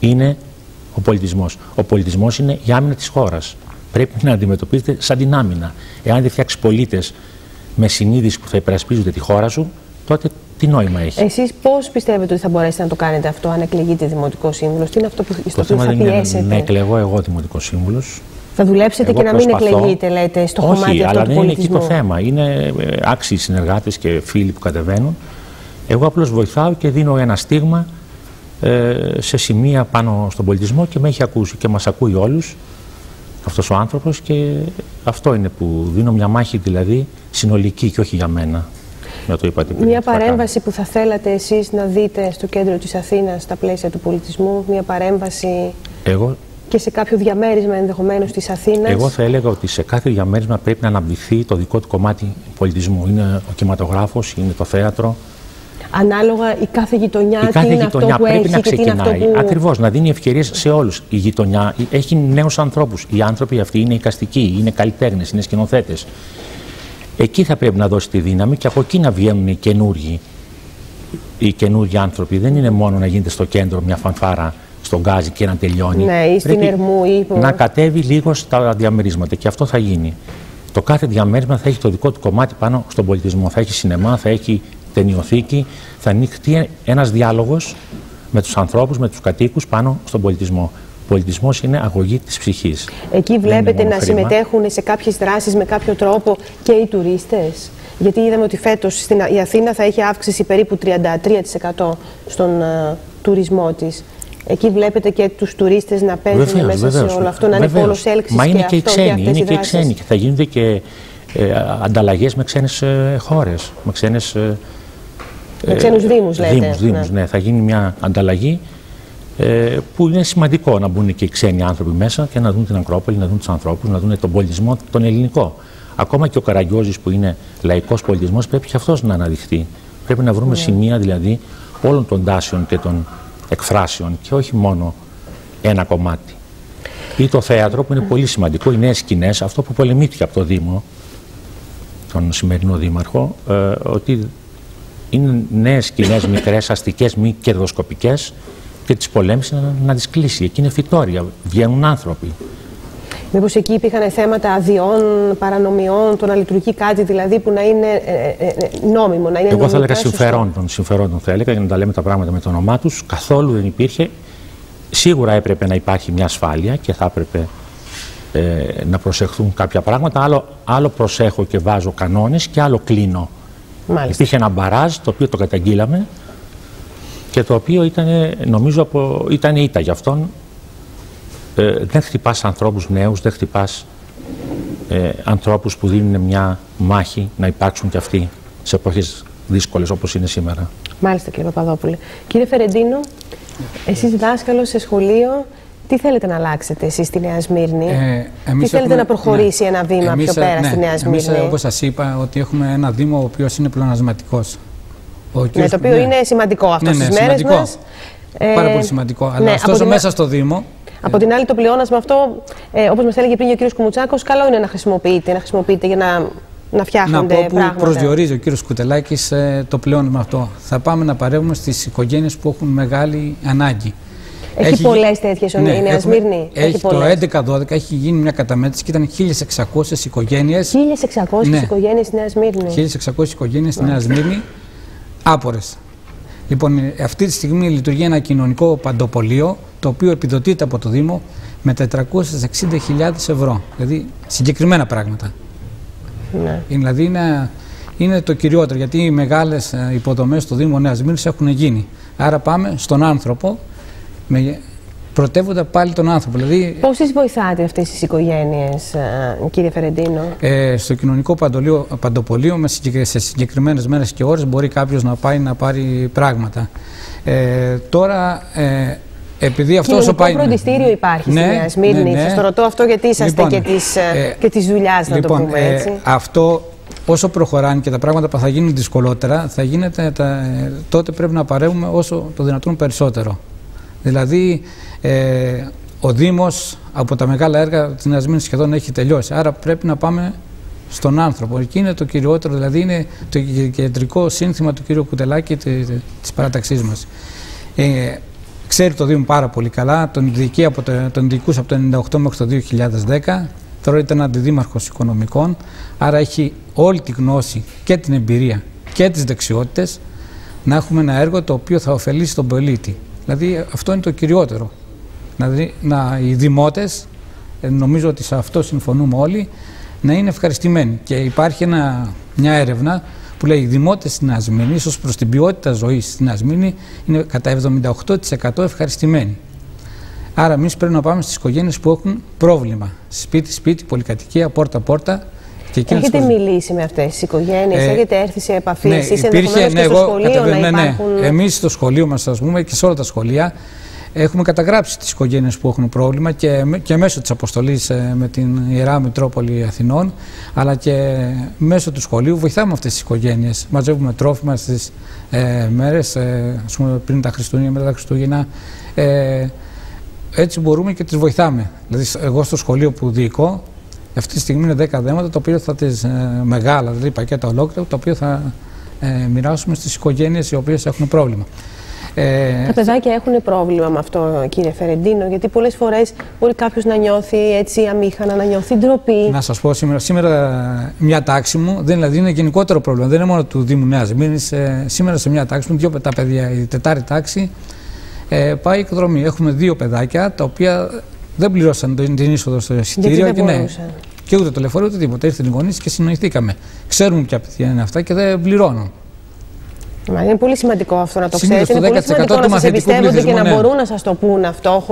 είναι ο πολιτισμός. Ο πολιτισμός είναι η άμυνα της χώρας. Πρέπει να αντιμετωπίζεται σαν την άμυνα. Εάν δεν φτιάξει πολίτες με συνείδηση που θα υπερασπίζονται τη χώρα σου, τότε τι νόημα έχει? Εσείς πώς πιστεύετε ότι θα μπορέσετε να το κάνετε αυτό, αν εκλεγείτε δημοτικός σύμβουλος? Τι είναι αυτό στο οποίο θα πιέσετε? Να εκλεγώ εγώ δημοτικός σύμβουλος. Θα δουλέψετε εγώ και να μην εκλεγείτε, λέτε, στο κομμάτι αυτό του πολιτισμού? Όχι, αλλά δεν είναι εκεί το θέμα. Είναι άξιοι συνεργάτες και φίλοι που κατεβαίνουν. Εγώ απλώς βοηθάω και δίνω ένα στίγμα σε σημεία πάνω στον πολιτισμό και με έχει ακούσει και μας ακούει όλους αυτός ο άνθρωπος, και αυτό είναι που δίνω μια μάχη, δηλαδή συνολική και όχι για μένα. Το είπατε πριν, μια παρέμβαση που θα θέλατε εσείς να δείτε στο κέντρο της Αθήνας στα πλαίσια του πολιτισμού, μια παρέμβαση και σε κάποιο διαμέρισμα ενδεχομένως της Αθήνας? Εγώ θα έλεγα ότι σε κάθε διαμέρισμα πρέπει να αναπτυχθεί το δικό του κομμάτι πολιτισμού. Είναι ο κινηματογράφος, είναι το θέατρο. Ανάλογα η κάθε γειτονιά, τι είναι αυτό που πρέπει έχει να και τι είναι αυτό που... Ακριβώς, να δίνει ευκαιρίες σε όλους. Η γειτονιά έχει νέους ανθρώπους. Οι άνθρωποι αυτοί είναι εικαστικοί, είναι καλλιτέχνες, είναι σκηνοθέτες. Εκεί θα πρέπει να δώσει τη δύναμη και από εκεί να βγαίνουν οι καινούργοι άνθρωποι. Δεν είναι μόνο να γίνεται στο κέντρο μια φανφάρα στον Γκάζι και να τελειώνει. Ναι, ή στην Ερμού ή... Να κατέβει λίγο στα διαμερίσματα και αυτό θα γίνει. Το κάθε διαμέρισμα θα έχει το δικό του κομμάτι πάνω στον πολιτισμό. Θα έχει σινεμά, θα έχει ταινιοθήκη, θα ανοίξει ένας διάλογος με τους ανθρώπους, με τους κατοίκους πάνω στον πολιτισμό. Ο πολιτισμός είναι αγωγή της ψυχής. Εκεί βλέπετε να συμμετέχουν σε κάποιες δράσεις με κάποιο τρόπο και οι τουρίστες? Γιατί είδαμε ότι φέτος η Αθήνα θα έχει αύξηση περίπου 33% στον τουρισμό της. Εκεί βλέπετε και τους τουρίστες να παίζουν μέσα σε όλο αυτό, να είναι πόλος έλξης? Μα είναι και οι ξένοι, είναι και οι ξένοι και θα γίνονται και ανταλλαγές με ξένες χώρες, με ξένους δήμους, λέτε. Δήμους, ναι. Θα γίνει μια ανταλλαγή που είναι σημαντικό να μπουν και οι ξένοι άνθρωποι μέσα και να δουν την Ακρόπολη, να δουν τους ανθρώπους, να δουν τον πολιτισμό, τον ελληνικό. Ακόμα και ο Καραγκιόζης που είναι λαϊκός πολιτισμός πρέπει και αυτός να αναδειχθεί. Πρέπει να βρούμε σημεία δηλαδή όλων των τάσεων και των εκφράσεων και όχι μόνο ένα κομμάτι. Ή το θέατρο που είναι πολύ σημαντικό, οι νέες σκηνές, αυτό που πολεμήθηκε από το Δήμο, τον σημερινό Δήμαρχο, ότι είναι νέες σκηνές, μικρές, αστικές, μη κερδοσκοπικές, και τις πολέμησε να τις κλείσει. Εκεί είναι φυτόρια, βγαίνουν άνθρωποι. Μήπως εκεί υπήρχαν θέματα αδειών, παρανομιών, το να λειτουργεί κάτι δηλαδή που να είναι νόμιμο, να είναι εγώ θα έλεγα συμφερόντων θα έλεγα, για να τα λέμε τα πράγματα με το όνομά τους. Καθόλου δεν υπήρχε. Σίγουρα έπρεπε να υπάρχει μια ασφάλεια και θα έπρεπε να προσεχθούν κάποια πράγματα. Άλλο προσέχω και βάζω κανόνες και άλλο κλείνω. Μάλιστα. Υπήρχε ένα μπαράζ το οποίο το καταγγείλαμε και το οποίο ήταν, νομίζω, ήταν ήττα για αυτόν. Δεν χτυπάς ανθρώπους νέους, δεν χτυπάς ανθρώπους που δίνουν μια μάχη να υπάρξουν κι αυτοί σε εποχές δύσκολες όπως είναι σήμερα. Μάλιστα, κύριε Παπαδόπουλε. Κύριε Φερεντίνο, εσείς δάσκαλος σε σχολείο, τι θέλετε να αλλάξετε εσείς στη Νέα Σμύρνη? Τι θέλετε να προχωρήσει ένα βήμα πιο πέρα στη Νέα Σμύρνη? Εμείς, όπως σας είπα, ότι έχουμε ένα Δήμο ο οποίος είναι πλεονασματικός. Ναι, το οποίο είναι σημαντικό αυτό στις μέρες μας. Πάρα πολύ σημαντικό. Αλλά ωστόσο μέσα στο Δήμο... Από την άλλη, το πλεόνασμα αυτό, όπως μας έλεγε πριν ο κύριος Κουμουτσάκος, καλό είναι να χρησιμοποιείτε για να φτιάχνονται πράγματα. Να πω που προσδιορίζει ο κύριος Κουτελάκης το πλεόνασμα αυτό. Θα πάμε να παρεύουμε στις οικογένειες που έχουν μεγάλη ανάγκη. Έχει πολλές τέτοιες η Νέα Σμύρνη. Έχει το 11-12 έχει γίνει μια καταμέτρηση και ήταν 1.600 οικογένειες. 1.600 οικογένειες στη Νέα Σμύρνη. 1.600 οικογένειες στη Νέα Σμύρνη, άπορες. Λοιπόν, αυτή τη στιγμή λειτουργεί ένα κοινωνικό παντοπολείο, το οποίο επιδοτείται από το Δήμο με 460.000 ευρώ. Δηλαδή, συγκεκριμένα πράγματα. Ναι. Δηλαδή, είναι το κυριότερο, γιατί οι μεγάλες υποδομές στο Δήμο Νέας Σμύρνης έχουν γίνει. Άρα πάμε στον άνθρωπο, πρωτεύοντα πάλι τον άνθρωπο. Δηλαδή, πώς τις βοηθάτε αυτές τις οικογένειες, κύριε Φερεντίνο? Στο κοινωνικό παντοπολείο, σε συγκεκριμένες μέρες και ώρες, μπορεί κάποιος να πάει να πάρει πράγματα. Τώρα, επειδή αυτό όσο πάει. Κοινωνικό φροντιστήριο υπάρχει στη Νέα Σμύρνη. Σας το ρωτώ αυτό γιατί είσαστε και της δουλειάς, να το πούμε έτσι. Αυτό, όσο προχωράνε και τα πράγματα που θα γίνουν δυσκολότερα, τότε πρέπει να παρέμβουμε όσο το δυνατόν περισσότερο. Δηλαδή, ο Δήμος από τα μεγάλα έργα της Νέας Σμύρνης σχεδόν έχει τελειώσει. Άρα πρέπει να πάμε στον άνθρωπο. Εκεί είναι το κυριότερο, δηλαδή είναι το κεντρικό σύνθημα του κ. Κουτελάκη της παράταξής μας. Ξέρει το Δήμο πάρα πολύ καλά, τον διοικούσε από το 1998 μέχρι το 2010. Τώρα ήταν αντιδήμαρχος οικονομικών, άρα έχει όλη τη γνώση και την εμπειρία και τις δεξιότητες να έχουμε ένα έργο το οποίο θα ωφελήσει τον πολίτη. Δηλαδή αυτό είναι το κυριότερο. Δηλαδή οι δημότες, νομίζω ότι σε αυτό συμφωνούμε όλοι, να είναι ευχαριστημένοι. Και υπάρχει μια έρευνα που λέει οι δημότες στην Νέα Σμύρνη, ως προς την ποιότητα ζωής στην Νέα Σμύρνη, είναι κατά 78% ευχαριστημένοι. Άρα εμείς πρέπει να πάμε στις οικογένειες που έχουν πρόβλημα. Σπίτι, πολυκατοικία, πόρτα. Έχετε μιλήσει με αυτές τις οικογένειες, έχετε έρθει σε επαφή, εσείς ενδεχομένως και στο σχολείο να υπάρχουν... Εμείς στο σχολείο μας, ας πούμε, και σε όλα τα σχολεία, έχουμε καταγράψει τις οικογένειες που έχουν πρόβλημα και μέσω της αποστολής με την Ιερά Μητρόπολη Αθηνών, αλλά και μέσω του σχολείου βοηθάμε αυτές τις οικογένειες. Μαζεύουμε τρόφιμα στις μέρες, ας πούμε, πριν τα Χριστούγεννα, μετά τα Χριστούγεννα. Έτσι μπορούμε και τις βοηθάμε. Δηλαδή, εγώ στο σχολείο που διοικώ, αυτή τη στιγμή είναι 10 δέματα, τα οποία θα τις μεγάλα, δηλαδή πακέτα ολόκληρα, τα οποία θα μοιράσουμε στις οικογένειες οι οποίες έχουν πρόβλημα. Τα παιδάκια έχουν πρόβλημα με αυτό, κύριε Φερεντίνο, γιατί πολλές φορές μπορεί κάποιος να νιώθει έτσι αμήχανα, να νιώθει ντροπή. Να σας πω, σήμερα μια τάξη μου, δηλαδή είναι γενικότερο πρόβλημα, δεν είναι μόνο του Δήμου Νέας Σμύρνης. Σήμερα σε μια τάξη μου, τα παιδιά, η τετάρτη τάξη, πάει εκδρομή. Έχουμε 2 παιδάκια τα οποία δεν πληρώσαν την είσοδο στο εισιτήριο και ούτε το λεωφορείο ούτε τίποτα. Ήρθαν οι γονείς και συνοηθήκαμε. Ξέρουμε ποια παιδιά είναι αυτά και δεν πληρώνουν. Μα είναι πολύ σημαντικό αυτό να το ξέρετε. Είναι πολύ σημαντικό να σας εμπιστεύονται και να μπορούν να σας το πούν αυτό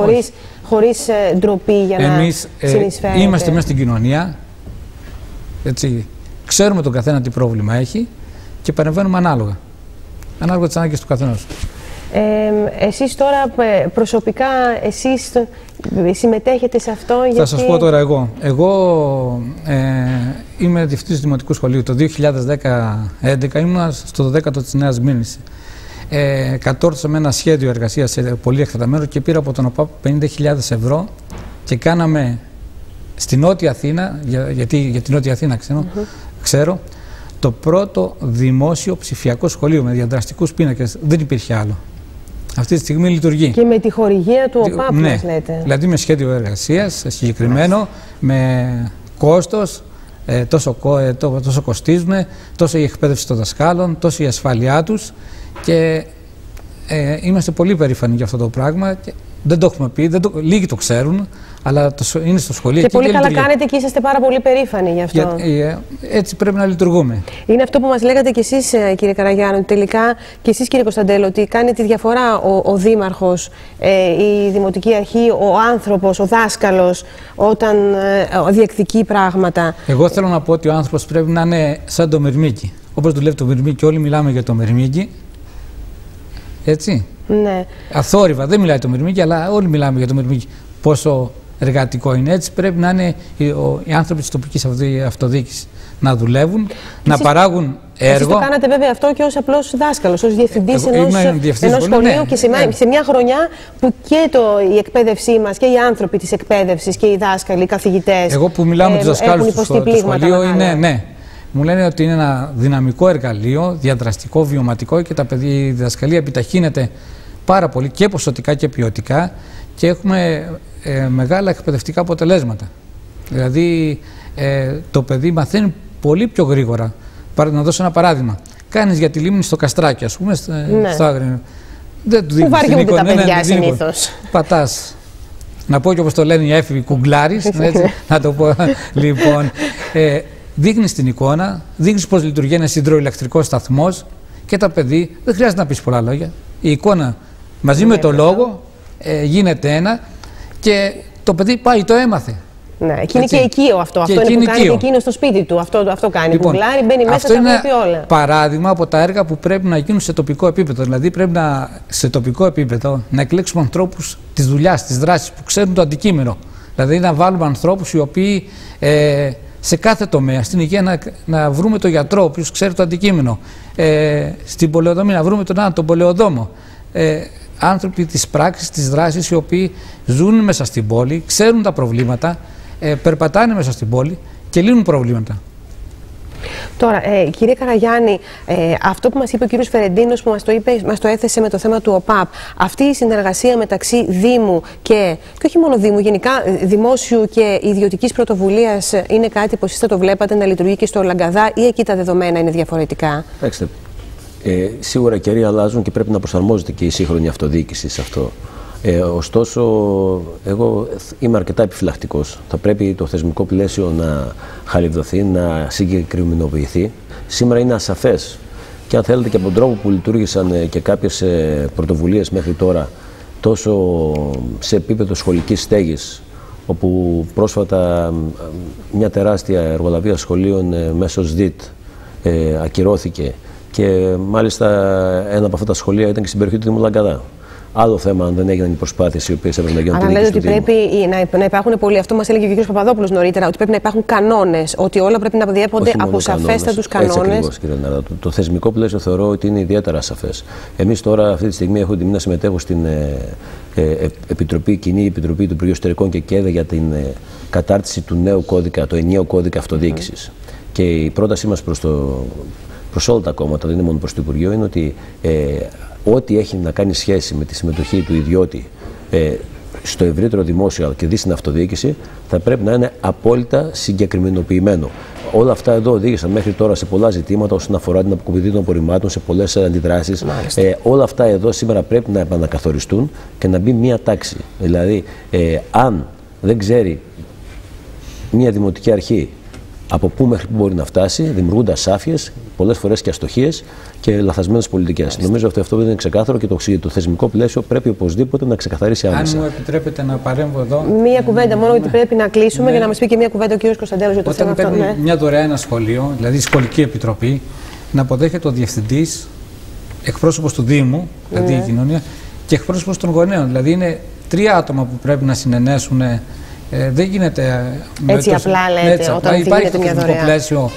χωρίς ντροπή για να συνεισφέρετε. Είμαστε μέσα στην κοινωνία. Έτσι, ξέρουμε τον καθένα τι πρόβλημα έχει και παρεμβαίνουμε ανάλογα. Ανάλογα τις ανάγκες του καθενός. Εσείς τώρα προσωπικά, εσείς συμμετέχετε σε αυτό? Θα σας πω τώρα εγώ. Εγώ είμαι διευθυντής του Δημοτικού Σχολείου. Το 2010-2011 ήμουν στο 12ο της Νέας Σμύρνης. Κατόρθωσα με ένα σχέδιο εργασίας πολύ εκτεταμένο και πήρα από τον ΟΠΑΠ 50.000 ευρώ και κάναμε στη Νότια Αθήνα, γιατί για την Νότια Αθήνα ξέρω, το πρώτο δημόσιο ψηφιακό σχολείο με διαδραστικούς πίνακες. Δεν υπήρχε άλλο. Αυτή τη στιγμή λειτουργεί. Και με τη χορηγία του ΟΠΑΠ, μας λέτε. Δηλαδή με σχέδιο εργασίας συγκεκριμένο, με κόστος, τόσο κοστίζουν, τόσο η εκπαίδευση των δασκάλων, τόσο η ασφάλειά τους και είμαστε πολύ περήφανοι για αυτό το πράγμα. Δεν το έχουμε πει, λίγοι το ξέρουν, αλλά είναι στο σχολείο. Και πολύ καλά κάνετε και είσαστε πάρα πολύ περήφανοι γι' αυτό. Έτσι πρέπει να λειτουργούμε. Είναι αυτό που μας λέγατε κι εσείς, κύριε Καραγιάννου, τελικά και εσείς, κύριε Κωνσταντέλο, ότι κάνει τη διαφορά ο δήμαρχος, η δημοτική αρχή, ο άνθρωπος, ο δάσκαλος, όταν διεκδικεί πράγματα. Εγώ θέλω να πω ότι ο άνθρωπος πρέπει να είναι σαν το μυρμήγκι. Όπως δουλεύει το μυρμήγκι, όλοι μιλάμε για το μυρμήγκι. Έτσι. Ναι. Αθόρυβα, δεν μιλάει το μυρμήγκι, αλλά όλοι μιλάμε για το μυρμήγκι. Πόσο εργατικό είναι. Έτσι πρέπει να είναι οι άνθρωποι της τοπικής αυτοδιοίκησης. Να δουλεύουν, να παράγουν έργο. Εσείς το κάνατε βέβαια αυτό και ως απλός δάσκαλος, ως διευθυντής ενός σχολείου και σε μια χρονιά που και η εκπαίδευσή μας και οι άνθρωποι της εκπαίδευσης και οι δάσκαλοι, οι καθηγητές. Εγώ που μιλάω με τους δασκάλους στο σχολείο μου λένε ότι είναι ένα δυναμικό εργαλείο, διαδραστικό, βιωματικό και η διδασκαλία επιταχύνεται πάρα πολύ και ποσοτικά και ποιοτικά και έχουμε μεγάλα εκπαιδευτικά αποτελέσματα. Δηλαδή το παιδί μαθαίνει πολύ πιο γρήγορα. Να δώσω ένα παράδειγμα. Κάνεις για τη λίμνη στο Καστράκι, ας πούμε, στο Άγρινο. Δεν του δίνεις. Πού βαριούνται τα παιδιά συνήθως. Πατάς. Να πω και όπως το λένε οι έφηβοι, κουγκλάρεις. Να το πω. Λοιπόν, δείχνεις την εικόνα, δείχνεις πώς λειτουργεί ένας υδροηλεκτρικός σταθμός και τα παιδί δεν χρειάζεται να πεις πολλά λόγια. Η εικόνα μαζί με το λόγο γίνεται ένα και το παιδί πάει, το έμαθε. Ναι, και είναι και οικείο αυτό. Αυτό είναι που κάνει και εκείνο στο σπίτι του. Αυτό κάνει. Λοιπόν, κουγκλάρει, μπαίνει μέσα, τα βλέπει όλα. Παράδειγμα από τα έργα που πρέπει να γίνουν σε τοπικό επίπεδο. Δηλαδή, πρέπει σε τοπικό επίπεδο να εκλέξουμε ανθρώπους της δουλειάς, της δράσης, που ξέρουν το αντικείμενο. Δηλαδή, να βάλουμε ανθρώπους οι οποίοι σε κάθε τομέα, στην υγεία να βρούμε τον γιατρό, ο οποίος ξέρει το αντικείμενο. Στην πολεοδομία να βρούμε τον πολεοδόμο. Άνθρωποι της πράξης, της δράσης, οι οποίοι ζουν μέσα στην πόλη, ξέρουν τα προβλήματα, περπατάνε μέσα στην πόλη και λύνουν προβλήματα. Τώρα, κύριε Καραγιάννη, αυτό που μας είπε ο κύριος Φερεντίνος, που μας το έθεσε με το θέμα του ΟΠΑΠ, αυτή η συνεργασία μεταξύ Δήμου και όχι μόνο Δήμου, γενικά δημόσιου και ιδιωτικής πρωτοβουλίας, είναι κάτι που εσείς θα το βλέπατε να λειτουργεί και στο Λαγκαδά, ή εκεί τα δεδομένα είναι διαφορετικά? Σίγουρα οι καιροί αλλάζουν και πρέπει να προσαρμόζεται και η σύγχρονη αυτοδιοίκηση σε αυτό. Ωστόσο, εγώ είμαι αρκετά επιφυλακτικός. Θα πρέπει το θεσμικό πλαίσιο να χαλιβδοθεί, να συγκεκριμενοποιηθεί. Σήμερα είναι ασαφές και αν θέλετε και από τον τρόπο που λειτουργήσαν και κάποιες πρωτοβουλίες μέχρι τώρα, τόσο σε επίπεδο σχολικής στέγης, όπου πρόσφατα μια τεράστια εργολαβία σχολείων μέσω ΣΔΙΤ ακυρώθηκε και μάλιστα ένα από αυτά τα σχολεία ήταν και στην περιοχή του Δήμου Λαγκαδά. Άλλο θέμα αν δεν έγιναν οι προσπάθειες οι οποίες έπρεπε να γίνουν. Αλλά λέτε ότι πρέπει να υπάρχουν πολλοί. Αυτό μας έλεγε και ο κ. Παπαδόπουλος νωρίτερα, ότι πρέπει να υπάρχουν κανόνες, ότι όλα πρέπει να διέπονται από σαφέστατους κανόνες. Έτσι ακριβώς, κύριε Ναράτου. Το θεσμικό πλαίσιο θεωρώ ότι είναι ιδιαίτερα σαφές. Εμείς τώρα, αυτή τη στιγμή, έχω τιμή να συμμετέχω στην Κοινή Επιτροπή του Υπουργείου Εσωτερικών και ΚΕΔΕ για την κατάρτιση του νέου κώδικα, το ενιαίο κώδικα αυτοδιοίκησης. Και η πρότασή μας προς όλα τα κόμματα, δεν είναι μόνο προς το Υπουργείο, είναι ότι ό,τι έχει να κάνει σχέση με τη συμμετοχή του ιδιώτη στο ευρύτερο δημόσιο και δει στην αυτοδιοίκηση θα πρέπει να είναι απόλυτα συγκεκριμενοποιημένο. Όλα αυτά εδώ οδήγησαν μέχρι τώρα σε πολλά ζητήματα όσον αφορά την αποκομιδή των απορριμμάτων, σε πολλές αντιδράσεις. Όλα αυτά εδώ σήμερα πρέπει να επανακαθοριστούν και να μπει μία τάξη. Δηλαδή, αν δεν ξέρει μία δημοτική αρχή από πού μέχρι πού μπορεί να φτάσει, δημιουργούνται ασάφειες, πολλές φορές και αστοχίες και λαθασμένες πολιτικές. Νομίζω ότι αυτό δεν είναι ξεκάθαρο και το θεσμικό πλαίσιο πρέπει οπωσδήποτε να ξεκαθαρίσει άμεσα. Αν μου επιτρέπετε να παρέμβω εδώ. Μία κουβέντα μόνο, γιατί πρέπει να κλείσουμε, για να μας πει και μία κουβέντα ο κ. Κωνσταντέλος για το θέμα αυτό. Όταν μια δωρεά ένα σχολείο, δηλαδή η σχολική επιτροπή, να αποδέχεται ο διευθυντής, εκπρόσωπος του Δήμου, δηλαδή η κοινωνία, και εκπρόσωπος των γονέων. Δηλαδή είναι τρία άτομα που πρέπει να συνενέσουν. Δεν γίνεται έτσι απλά λέτε, όταν υπάρχει το θεσμικό πλαίσιο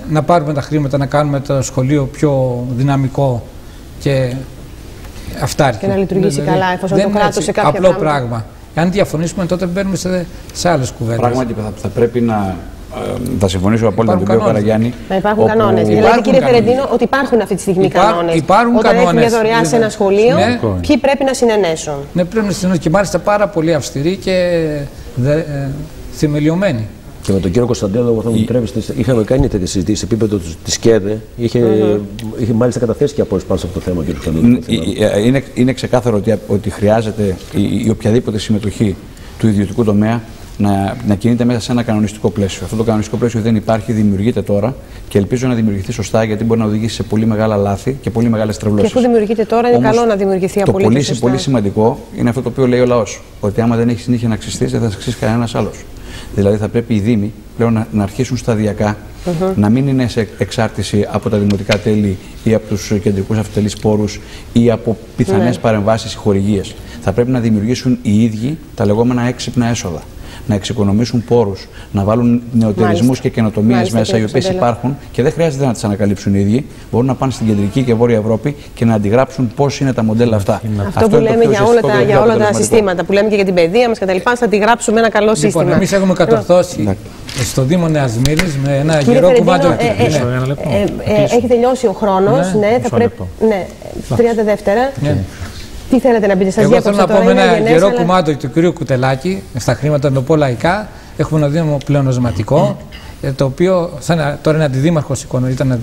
να πάρουμε τα χρήματα, να κάνουμε το σχολείο πιο δυναμικό και αυτάρκη. Και να λειτουργήσει καλά, εφόσον το κράτος σε κάποια απλό πράγμα. Αν διαφωνήσουμε, τότε μπαίνουμε σε άλλες κουβέντες. Πράγματι θα πρέπει να. Θα συμφωνήσω απόλυτα με τον κ. Καραγιάννη. Να υπάρχουν κανόνες. Δηλαδή, κύριε Φερεντίνο, ότι υπάρχουν αυτή τη στιγμή κανόνες. Όταν έχει μια δωρεά σε ένα σχολείο, ποιοι πρέπει να συνενέσουν. Ναι, πρέπει να συνενέσουν και μάλιστα πάρα πολύ αυστηροί και θεμελιωμένοι. Και με τον κύριο Κωνσταντέλο, θα μου επιτρέψετε, είχαμε κάνει τέτοιες συζητήσεις σε επίπεδο της ΚΕΔΕ. Είχε μάλιστα καταθέσει και απόψεις πάνω από το θέμα, κύριε Κωνσταντέλο. Είναι ξεκάθαρο ότι χρειάζεται η οποιαδήποτε συμμετοχή του ιδιωτικού τομέα να κινείται μέσα σε ένα κανονιστικό πλαίσιο. Αυτό το κανονιστικό πλαίσιο δεν υπάρχει, δημιουργείται τώρα και ελπίζω να δημιουργηθεί σωστά, γιατί μπορεί να οδηγήσει σε πολύ μεγάλα λάθη και πολύ μεγάλες τρευλώσεις. Και αφού δημιουργείται τώρα, είναι καλό να δημιουργηθεί απολύτως σωστά. Το πολύ σημαντικό είναι αυτό το οποίο λέει ο λαός. Ότι άμα δεν έχει συνήθεια να ξυστείς, δεν θα ξυστήσει κανένας άλλος. Δηλαδή θα πρέπει οι Δήμοι πλέον να αρχίσουν σταδιακά, να μην είναι σε εξάρτηση από τα δημοτικά τέλη ή από τους κεντρικούς αυτοτελείς πόρους ή από πιθανές παρεμβάσεις ή χορηγίες. Θα πρέπει να δημιουργήσουν οι ίδιοι τα λεγόμενα έξυπνα έσοδα. Να εξοικονομήσουν πόρους, να βάλουν νεοτερισμούς και καινοτομίες μέσα, οι οποίες υπάρχουν και δεν χρειάζεται να τις ανακαλύψουν οι ίδιοι. Μπορούν να πάνε στην κεντρική και βόρεια Ευρώπη και να αντιγράψουν πώς είναι τα μοντέλα αυτά. Αυτό που λέμε για όλα τα συστήματα, που λέμε και για την παιδεία μας κτλ., θα αντιγράψουμε ένα καλό σύστημα. Λοιπόν, εμείς έχουμε κατορθώσει στο Δήμο Νέας Μύρνης με ένα γερό κομμάτι. Έχει τελειώσει ο χρόνος. Ναι, θα πρέπει. 32. Τι θέλετε να πείτε, σας Εγώ θέλω να πω με ένα γερό κουμάντο του κυρίου Κουτελάκη, στα χρήματα των λαϊκά. Έχουμε ένα Δήμο πλεονασματικό, το οποίο τώρα είναι αντιδήμαρχος οικονομικών.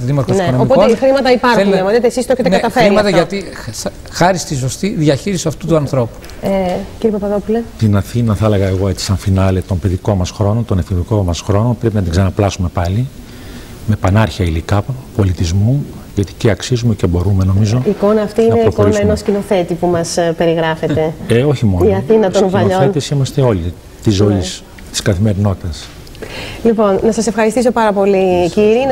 Οπότε οι χρήματα υπάρχουν, δείτε, εσείς το έχετε καταφέρει. Χρήματα γιατί χάρη στη σωστή διαχείριση αυτού του ανθρώπου. Κύριε Παπαδόπουλε. Την Αθήνα, θα έλεγα εγώ έτσι, σαν φινάλε, τον παιδικό μας χρόνο, τον εφηβικό μας χρόνο, πρέπει να την ξαναπλάσουμε πάλι με πανάρχια υλικά πολιτισμού, γιατί και αξίζουμε και μπορούμε, νομίζω. Η εικόνα αυτή είναι η εικόνα ενός σκηνοθέτη που μας περιγράφεται. Όχι μόνο. Η Αθήνα των Βαλιών. Σκηνοθέτες είμαστε όλοι της ζωής, της καθημερινότητας. Λοιπόν, να σας ευχαριστήσω πάρα πολύ, κύριοι.